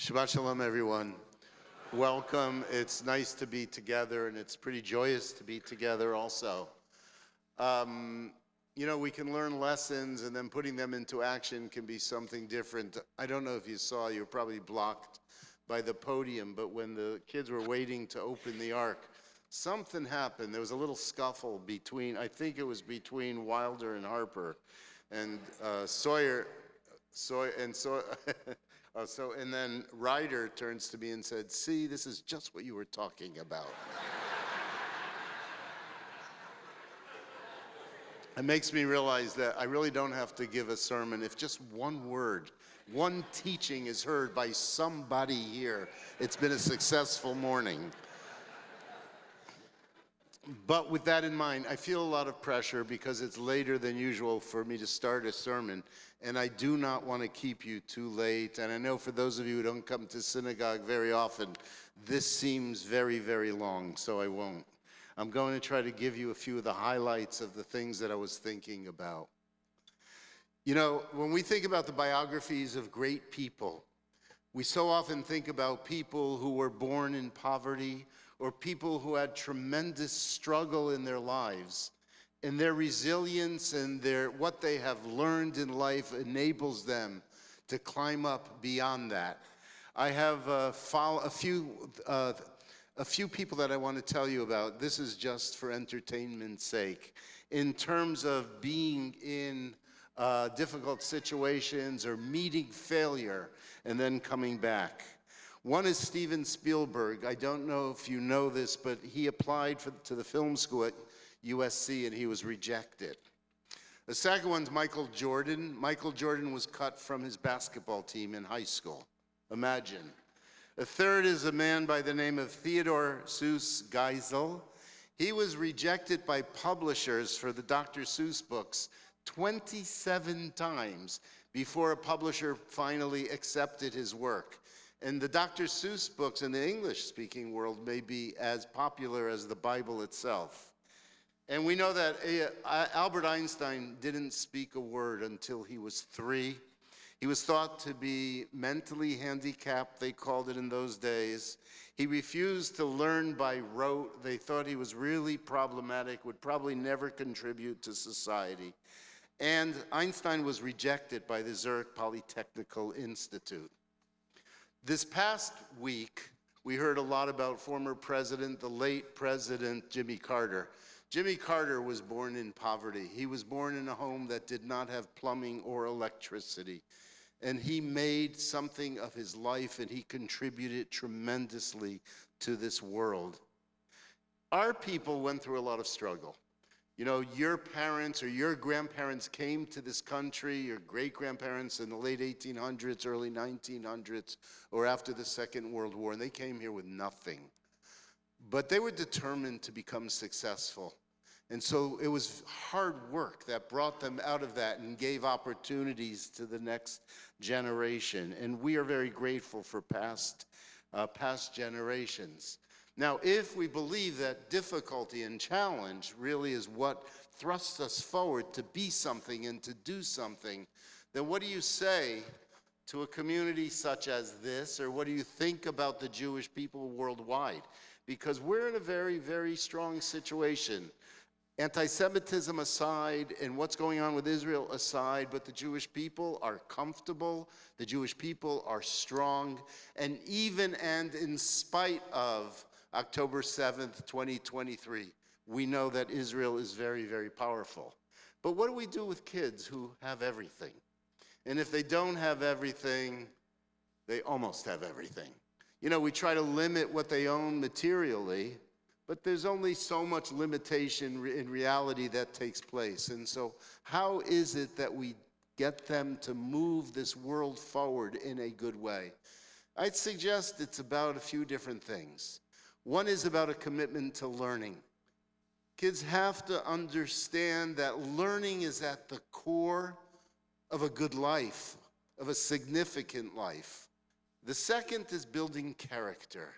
Shabbat Shalom, everyone. Welcome. It's nice to be together, and it's pretty joyous to be together also. We can learn lessons, and then putting them into action can be something different. I don't know if you saw, you were probably blocked by the podium, but when the kids were waiting to open the ark, something happened. There was a little scuffle between, I think it was between Wilder and Harper, and and then Ryder turns to me and said, "See, this is just what you were talking about." It makes me realize that I really don't have to give a sermon. If just one word, one teaching is heard by somebody here, it's been a successful morning. But with that in mind, I feel a lot of pressure because it's later than usual for me to start a sermon, and I do not want to keep you too late. And I know for those of you who don't come to synagogue very often, this seems very, very long, so I won't. I'm going to try to give you a few of the highlights of the things that I was thinking about. You know, when we think about the biographies of great people, we so often think about people who were born in poverty or people who had tremendous struggle in their lives. And their resilience and what they have learned in life enables them to climb up beyond that. I have a few people that I want to tell you about. This is just for entertainment's sake. In terms of being in difficult situations or meeting failure and then coming back. One is Steven Spielberg. I don't know if you know this, but he applied to the film school at USC and he was rejected. The second one's Michael Jordan. Michael Jordan was cut from his basketball team in high school. Imagine. The third is a man by the name of Theodore Seuss Geisel. He was rejected by publishers for the Dr. Seuss books 27 times before a publisher finally accepted his work. And the Dr. Seuss books in the English-speaking world may be as popular as the Bible itself. And we know that Albert Einstein didn't speak a word until he was 3. He was thought to be mentally handicapped, they called it in those days. He refused to learn by rote. They thought he was really problematic, would probably never contribute to society. And Einstein was rejected by the Zurich Polytechnical Institute. This past week, we heard a lot about former president, the late President Jimmy Carter. Jimmy Carter was born in poverty. He was born in a home that did not have plumbing or electricity. And he made something of his life, and he contributed tremendously to this world. Our people went through a lot of struggle. You know, your parents or your grandparents came to this country, your great-grandparents in the late 1800s, early 1900s, or after the Second World War, and they came here with nothing. But they were determined to become successful. And so it was hard work that brought them out of that and gave opportunities to the next generation. And we are very grateful for past generations. Now, if we believe that difficulty and challenge really is what thrusts us forward to be something and to do something, then what do you say to a community such as this, or what do you think about the Jewish people worldwide? Because we're in a very, very strong situation. Anti-Semitism aside, and what's going on with Israel aside, but the Jewish people are comfortable, the Jewish people are strong, and even and in spite of October 7th, 2023, we know that Israel is very, very powerful. But what do we do with kids who have everything? And if they don't have everything, they almost have everything. You know, we try to limit what they own materially, but there's only so much limitation in reality that takes place. And so how is it that we get them to move this world forward in a good way? I'd suggest it's about a few different things. One is about a commitment to learning. Kids have to understand that learning is at the core of a good life, of a significant life. The second is building character.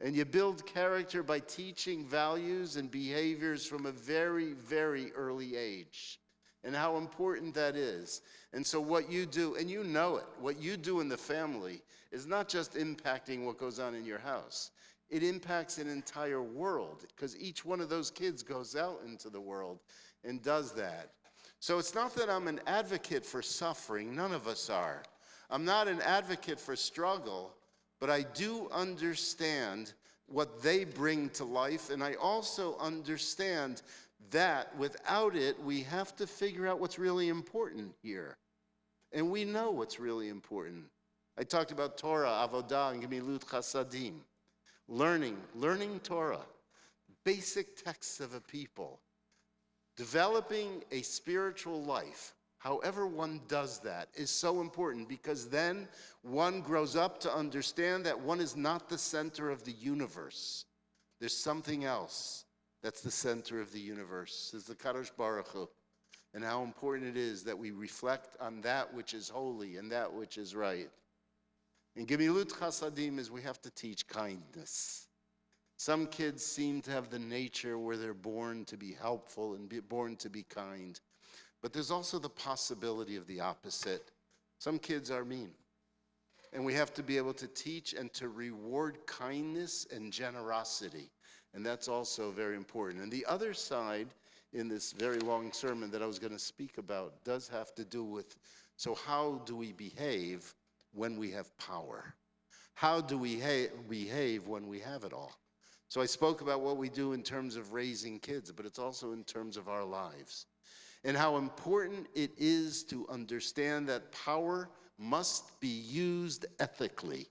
And you build character by teaching values and behaviors from a very, very early age. and how important that is. And so what you do, and you know it, what you do in the family is not just impacting what goes on in your house. It impacts an entire world, because each one of those kids goes out into the world and does that. So it's not that I'm an advocate for suffering. None of us are. I'm not an advocate for struggle, but I do understand what they bring to life, and I also understand that without it, we have to figure out what's really important here. And we know what's really important. I talked about Torah, Avodah, and Gemilut Chasadim. Learning Torah, basic texts of a people. Developing a spiritual life, however one does that, is so important, because then one grows up to understand that one is not the center of the universe. There's something else that's the center of the universe. It's the Kadosh Baruch Hu, and how important it is that we reflect on that which is holy and that which is right. And Gemilut Chasadim is we have to teach kindness. Some kids seem to have the nature where they're born to be helpful and born to be kind. But there's also the possibility of the opposite. Some kids are mean. And we have to be able to teach and to reward kindness and generosity. And that's also very important. And the other side in this very long sermon that I was going to speak about does have to do with, so how do we behave when we have power? How do we behave when we have it all? So I spoke about what we do in terms of raising kids, but it's also in terms of our lives. And how important it is to understand that power must be used ethically.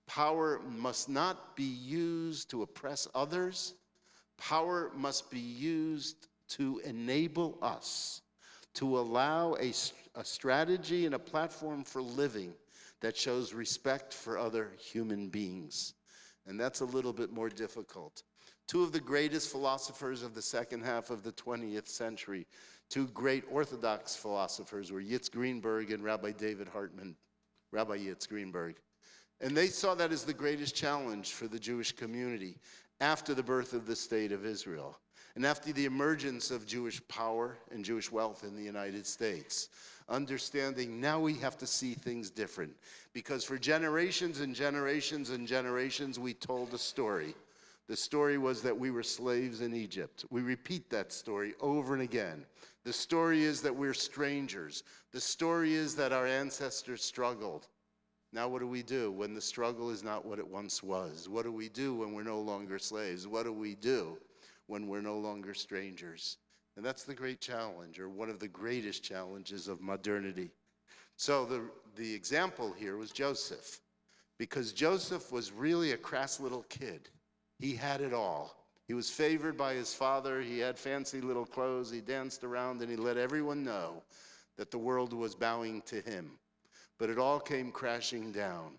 Power must not be used to oppress others. Power must be used to enable us, to allow a strategy and a platform for living that shows respect for other human beings. And that's a little bit more difficult. Two of the greatest philosophers of the second half of the 20th century, two great Orthodox philosophers, were Yitz Greenberg and Rabbi David Hartman, Rabbi Yitz Greenberg. And they saw that as the greatest challenge for the Jewish community after the birth of the State of Israel and after the emergence of Jewish power and Jewish wealth in the United States. Understanding now we have to see things different, because for generations and generations and generations we told a story. The story was that we were slaves in Egypt. We repeat that story over and again. The story is that we're strangers. The story is that our ancestors struggled. Now what do we do when the struggle is not what it once was? What do we do when we're no longer slaves? What do we do when we're no longer strangers? And that's the great challenge, or one of the greatest challenges of modernity. So the example here was Joseph, because Joseph was really a crass little kid. He had it all. He was favored by his father. He had fancy little clothes. He danced around, and he let everyone know that the world was bowing to him. But it all came crashing down.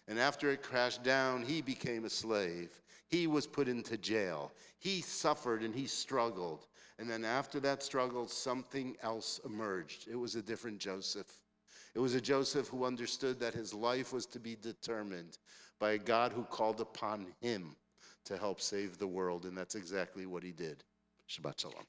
And after it crashed down, he became a slave. He was put into jail. He suffered and he struggled. And then after that struggle, something else emerged. It was a different Joseph. It was a Joseph who understood that his life was to be determined by a God who called upon him to help save the world. And that's exactly what he did. Shabbat Shalom.